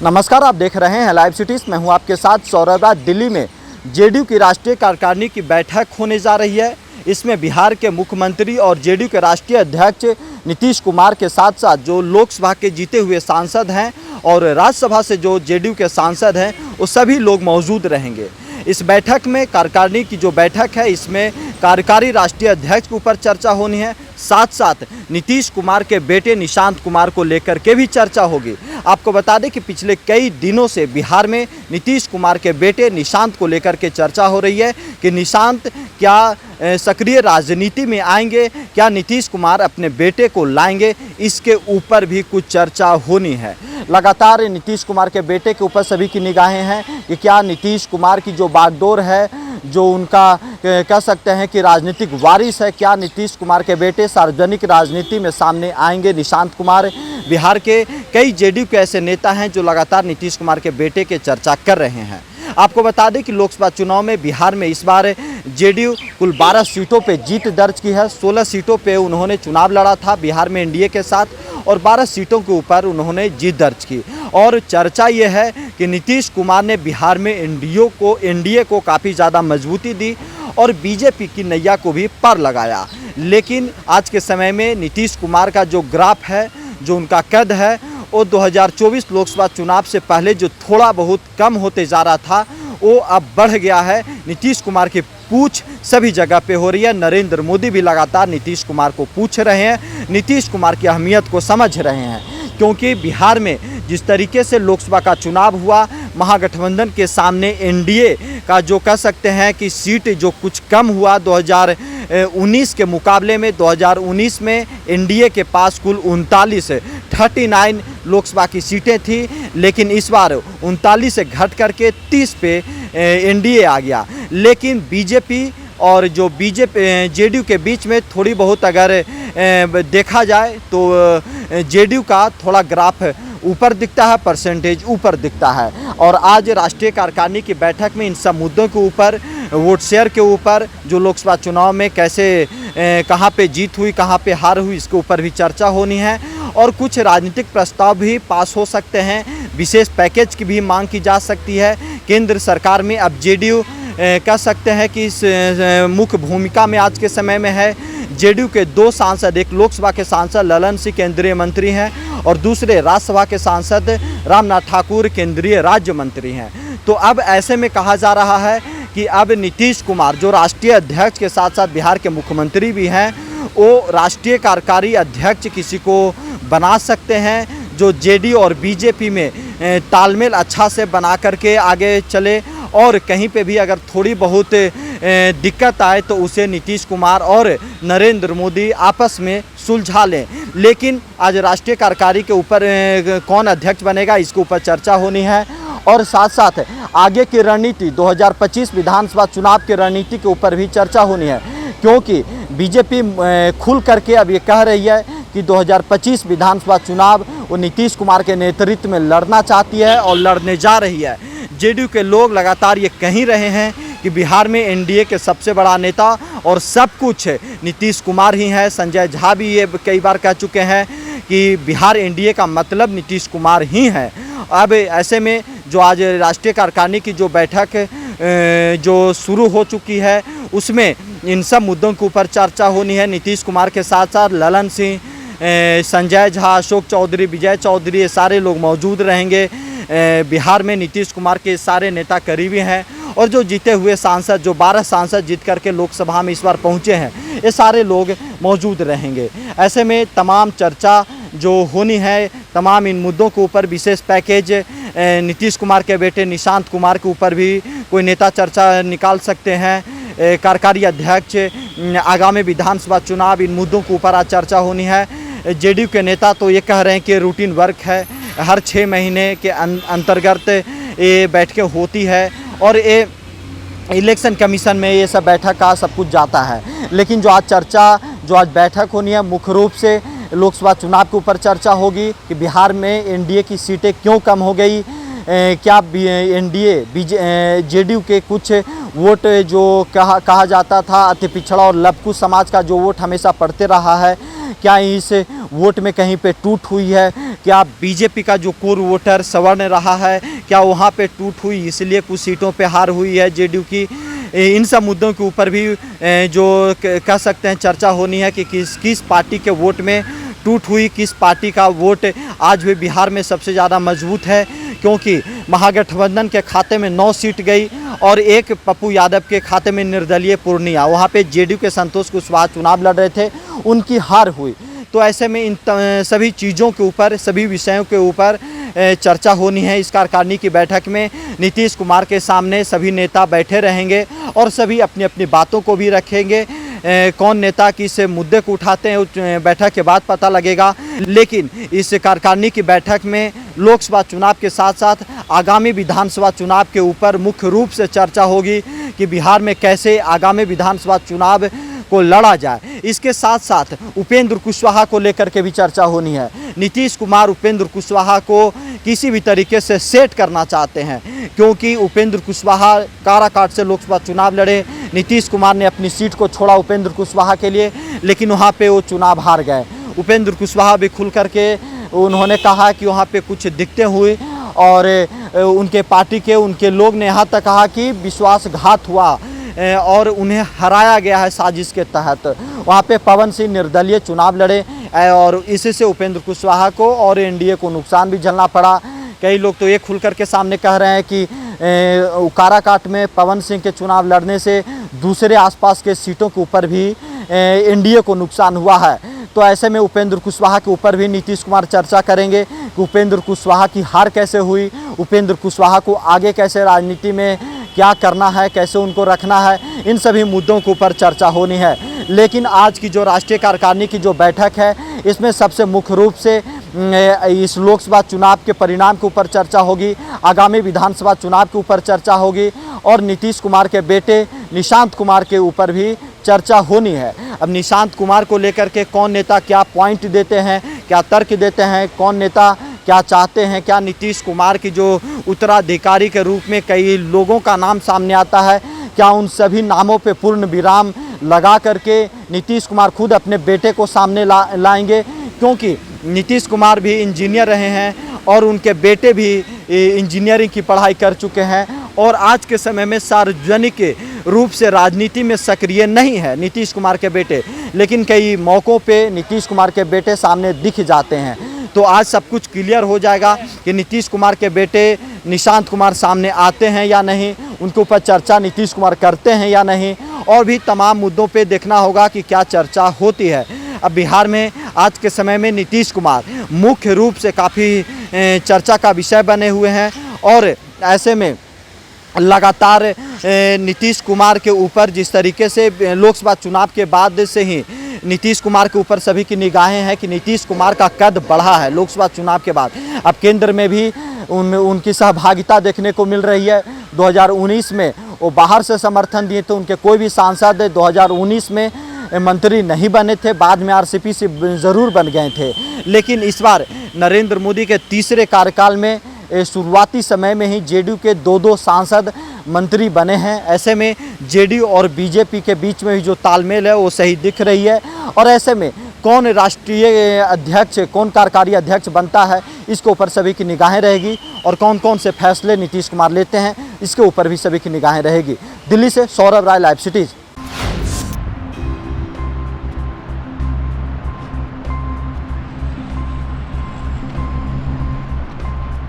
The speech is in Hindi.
नमस्कार, आप देख रहे हैं लाइव सिटीज। मैं हूं आपके साथ सौरभ राज। दिल्ली में जेडीयू की राष्ट्रीय कार्यकारिणी की बैठक होने जा रही है। इसमें बिहार के मुख्यमंत्री और जेडीयू के राष्ट्रीय अध्यक्ष नीतीश कुमार के साथ साथ जो लोकसभा के जीते हुए सांसद हैं और राज्यसभा से जो जेडीयू के सांसद हैं वो सभी लोग मौजूद रहेंगे। इस बैठक में कार्यकारिणी की जो बैठक है इसमें कार्यकारी राष्ट्रीय अध्यक्ष के ऊपर चर्चा होनी है, साथ साथ नीतीश कुमार के बेटे निशांत कुमार को लेकर के भी चर्चा होगी। आपको बता दें कि पिछले कई दिनों से बिहार में नीतीश कुमार के बेटे निशांत को लेकर के चर्चा हो रही है कि निशांत क्या सक्रिय राजनीति में आएंगे, क्या नीतीश कुमार अपने बेटे को लाएंगे, इसके ऊपर भी कुछ चर्चा होनी है। लगातार नीतीश कुमार के बेटे के ऊपर सभी की निगाहें हैं कि क्या नीतीश कुमार की जो बागडोर है, जो उनका कह सकते हैं कि राजनीतिक वारिस है, क्या नीतीश कुमार के बेटे सार्वजनिक राजनीति में सामने आएंगे। निशांत कुमार बिहार के कई जेडीयू के ऐसे नेता हैं जो लगातार नीतीश कुमार के बेटे के चर्चा कर रहे हैं। आपको बता दें कि लोकसभा चुनाव में बिहार में इस बार जेडीयू कुल 12 सीटों पे जीत दर्ज की है। 16 सीटों पे उन्होंने चुनाव लड़ा था बिहार में एनडीए के साथ और 12 सीटों के ऊपर उन्होंने जीत दर्ज की। और चर्चा ये है कि नीतीश कुमार ने बिहार में एनडीए को काफ़ी ज़्यादा मजबूती दी और बीजेपी की नैया को भी पार लगाया। लेकिन आज के समय में नीतीश कुमार का जो ग्राफ है, जो उनका कद है, वो 2024 लोकसभा चुनाव से पहले जो थोड़ा बहुत कम होते जा रहा था वो अब बढ़ गया है। नीतीश कुमार की पूछ सभी जगह पे हो रही है। नरेंद्र मोदी भी लगातार नीतीश कुमार को पूछ रहे हैं, नीतीश कुमार की अहमियत को समझ रहे हैं, क्योंकि बिहार में जिस तरीके से लोकसभा का चुनाव हुआ, महागठबंधन के सामने एनडीए का जो कह सकते हैं कि सीट जो कुछ कम हुआ 2019 के मुकाबले में। 2019 में एनडीए के पास कुल 39 लोकसभा की सीटें थी, लेकिन इस बार 39 से घट करके 30 पे एनडीए आ गया। लेकिन बीजेपी और जो जेडीयू के बीच में थोड़ी बहुत अगर देखा जाए तो जेडीयू का थोड़ा ग्राफ ऊपर दिखता है, परसेंटेज ऊपर दिखता है। और आज राष्ट्रीय कार्यकारिणी की बैठक में इन सब मुद्दों के ऊपर, वोट शेयर के ऊपर, जो लोकसभा चुनाव में कैसे कहाँ पे जीत हुई, कहाँ पे हार हुई, इसके ऊपर भी चर्चा होनी है। और कुछ राजनीतिक प्रस्ताव भी पास हो सकते हैं, विशेष पैकेज की भी मांग की जा सकती है। केंद्र सरकार में अब जेडीयू कह सकते हैं कि इस मुख्य भूमिका में आज के समय में है। जेडीयू के 2 सांसद, एक लोकसभा के सांसद ललन सिंह केंद्रीय मंत्री हैं और दूसरे राज्यसभा के सांसद रामनाथ ठाकुर केंद्रीय राज्य मंत्री हैं। तो अब ऐसे में कहा जा रहा है कि अब नीतीश कुमार जो राष्ट्रीय अध्यक्ष के साथ साथ बिहार के मुख्यमंत्री भी हैं, वो राष्ट्रीय कार्यकारी अध्यक्ष किसी को बना सकते हैं जो जेडीयू और बीजेपी में तालमेल अच्छा से बना करके आगे चले। और कहीं पे भी अगर थोड़ी बहुत दिक्कत आए तो उसे नीतीश कुमार और नरेंद्र मोदी आपस में सुलझा लें। लेकिन आज राष्ट्रीय कार्यकारी के ऊपर कौन अध्यक्ष बनेगा, इसके ऊपर चर्चा होनी है। और साथ साथ आगे की रणनीति 2025 विधानसभा चुनाव की रणनीति के ऊपर भी चर्चा होनी है, क्योंकि बीजेपी खुल करके अब ये कह रही है कि 2025 विधानसभा चुनाव वो नीतीश कुमार के नेतृत्व में लड़ना चाहती है और लड़ने जा रही है। जेडीयू के लोग लगातार ये कह ही रहे हैं कि बिहार में एनडीए के सबसे बड़ा नेता और सब कुछ नीतीश कुमार ही है। संजय झा भी ये कई बार कह चुके हैं कि बिहार एनडीए का मतलब नीतीश कुमार ही है। अब ऐसे में जो आज राष्ट्रीय कार्यकारिणी की जो बैठक जो शुरू हो चुकी है उसमें इन सब मुद्दों के ऊपर चर्चा होनी है। नीतीश कुमार के साथ साथ ललन सिंह, संजय झा, अशोक चौधरी, विजय चौधरी, ये सारे लोग मौजूद रहेंगे। बिहार में नीतीश कुमार के सारे नेता करीबी हैं और जो जीते हुए सांसद, जो 12 सांसद जीत करके लोकसभा में इस बार पहुंचे हैं, ये सारे लोग मौजूद रहेंगे। ऐसे में तमाम चर्चा जो होनी है, तमाम इन मुद्दों के ऊपर, विशेष पैकेज, नीतीश कुमार के बेटे निशांत कुमार के ऊपर भी कोई नेता चर्चा निकाल सकते हैं, कार्यकारी अध्यक्ष, आगामी विधानसभा चुनाव, इन मुद्दों के ऊपर आज चर्चा होनी है। जेडीयू के नेता तो ये कह रहे हैं कि रूटीन वर्क है, हर 6 महीने के अंतर्गत ये बैठकें होती है और ये इलेक्शन कमीशन में ये सब बैठक का सब कुछ जाता है। लेकिन जो आज बैठक होनी है, मुख्य रूप से लोकसभा चुनाव के ऊपर चर्चा होगी कि बिहार में एनडीए की सीटें क्यों कम हो गई, क्या जेडीयू के कुछ वोट जो कहा जाता था अति पिछड़ा और लबकू समाज का जो वोट हमेशा पड़ते रहा है, क्या इस वोट में कहीं पे टूट हुई है, क्या बीजेपी का जो कोर वोटर सवर्ण रहा है, क्या वहाँ पे टूट हुई इसलिए कुछ सीटों पे हार हुई है जेडीयू की। इन सब मुद्दों के ऊपर भी जो कह सकते हैं चर्चा होनी है कि किस पार्टी के वोट में टूट हुई, किस पार्टी का वोट आज भी बिहार में सबसे ज़्यादा मजबूत है। क्योंकि महागठबंधन के खाते में 9 सीट गई और एक पप्पू यादव के खाते में निर्दलीय पूर्णिया, वहाँ पे जेडीयू के संतोष कुशवाहा चुनाव लड़ रहे थे, उनकी हार हुई। तो ऐसे में इन सभी चीज़ों के ऊपर, सभी विषयों के ऊपर चर्चा होनी है। इस कार्यकारिणी की बैठक में नीतीश कुमार के सामने सभी नेता बैठे रहेंगे और सभी अपनी अपनी बातों को भी रखेंगे। कौन नेता किस मुद्दे को उठाते हैं बैठक के बाद पता लगेगा। लेकिन इस कार्यकारिणी की बैठक में लोकसभा चुनाव के साथ साथ आगामी विधानसभा चुनाव के ऊपर मुख्य रूप से चर्चा होगी कि बिहार में कैसे आगामी विधानसभा चुनाव को लड़ा जाए। इसके साथ साथ उपेंद्र कुशवाहा को लेकर के भी चर्चा होनी है। नीतीश कुमार उपेंद्र कुशवाहा को किसी भी तरीके से सेट करना चाहते हैं, क्योंकि उपेंद्र कुशवाहा काराकाट से लोकसभा चुनाव लड़े। नीतीश कुमार ने अपनी सीट को छोड़ा उपेंद्र कुशवाहा के लिए, लेकिन वहाँ पे वो चुनाव हार गए। उपेंद्र कुशवाहा भी खुल करके उन्होंने कहा कि वहाँ पे कुछ दिक्कतें हुई और उनके पार्टी के उनके लोग ने यहाँ तक कहा कि विश्वासघात हुआ और उन्हें हराया गया है साजिश के तहत। वहाँ पे पवन सिंह निर्दलीय चुनाव लड़े और इससे उपेंद्र कुशवाहा को और एनडीए को नुकसान भी झेलना पड़ा। कई लोग तो ये खुल कर के सामने कह रहे हैं कि काराकाट में पवन सिंह के चुनाव लड़ने से दूसरे आसपास के सीटों के ऊपर भी एनडीए को नुकसान हुआ है। तो ऐसे में उपेंद्र कुशवाहा के ऊपर भी नीतीश कुमार चर्चा करेंगे कि उपेंद्र कुशवाहा की हार कैसे हुई, उपेंद्र कुशवाहा को आगे कैसे राजनीति में क्या करना है, कैसे उनको रखना है, इन सभी मुद्दों के ऊपर चर्चा होनी है। लेकिन आज की जो राष्ट्रीय कार्यकारिणी की जो बैठक है, इसमें सबसे मुख्य रूप से इस लोकसभा चुनाव के परिणाम के ऊपर चर्चा होगी, आगामी विधानसभा चुनाव के ऊपर चर्चा होगी और नीतीश कुमार के बेटे निशांत कुमार के ऊपर भी चर्चा होनी है। अब निशांत कुमार को लेकर के कौन नेता क्या पॉइंट देते हैं, क्या तर्क देते हैं, कौन नेता क्या चाहते हैं, क्या नीतीश कुमार की जो उत्तराधिकारी के रूप में कई लोगों का नाम सामने आता है, क्या उन सभी नामों पे पूर्ण विराम लगा करके नीतीश कुमार खुद अपने बेटे को सामने लाएंगे। क्योंकि नीतीश कुमार भी इंजीनियर रहे हैं और उनके बेटे भी इंजीनियरिंग की पढ़ाई कर चुके हैं और आज के समय में सार्वजनिक रूप से राजनीति में सक्रिय नहीं है नीतीश कुमार के बेटे, लेकिन कई मौक़ों पे नीतीश कुमार के बेटे सामने दिख जाते हैं। तो आज सब कुछ क्लियर हो जाएगा कि नीतीश कुमार के बेटे निशांत कुमार सामने आते हैं या नहीं, उनके ऊपर चर्चा नीतीश कुमार करते हैं या नहीं, और भी तमाम मुद्दों पे देखना होगा कि क्या चर्चा होती है। अब बिहार में आज के समय में नीतीश कुमार मुख्य रूप से काफ़ी चर्चा का विषय बने हुए हैं और ऐसे में लगातार नीतीश कुमार के ऊपर जिस तरीके से लोकसभा चुनाव के बाद से ही नीतीश कुमार के ऊपर सभी की निगाहें हैं कि नीतीश कुमार का कद बढ़ा है लोकसभा चुनाव के बाद। अब केंद्र में भी उनकी सहभागिता देखने को मिल रही है। 2019 में वो बाहर से समर्थन दिए थे, उनके कोई भी सांसद 2019 में मंत्री नहीं बने थे, बाद में आरसीपी से ज़रूर बन गए थे। लेकिन इस बार नरेंद्र मोदी के तीसरे कार्यकाल में शुरुआती समय में ही जेडीयू के 2 सांसद मंत्री बने हैं। ऐसे में जेडीयू और बीजेपी के बीच में भी जो तालमेल है वो सही दिख रही है और ऐसे में कौन राष्ट्रीय अध्यक्ष, कौन कार्यकारी अध्यक्ष बनता है, इसके ऊपर सभी की निगाहें रहेगी और कौन कौन से फैसले नीतीश कुमार लेते हैं, इसके ऊपर भी सभी की निगाहें रहेगी। दिल्ली से सौरभ राय, लाइव सिटीज़।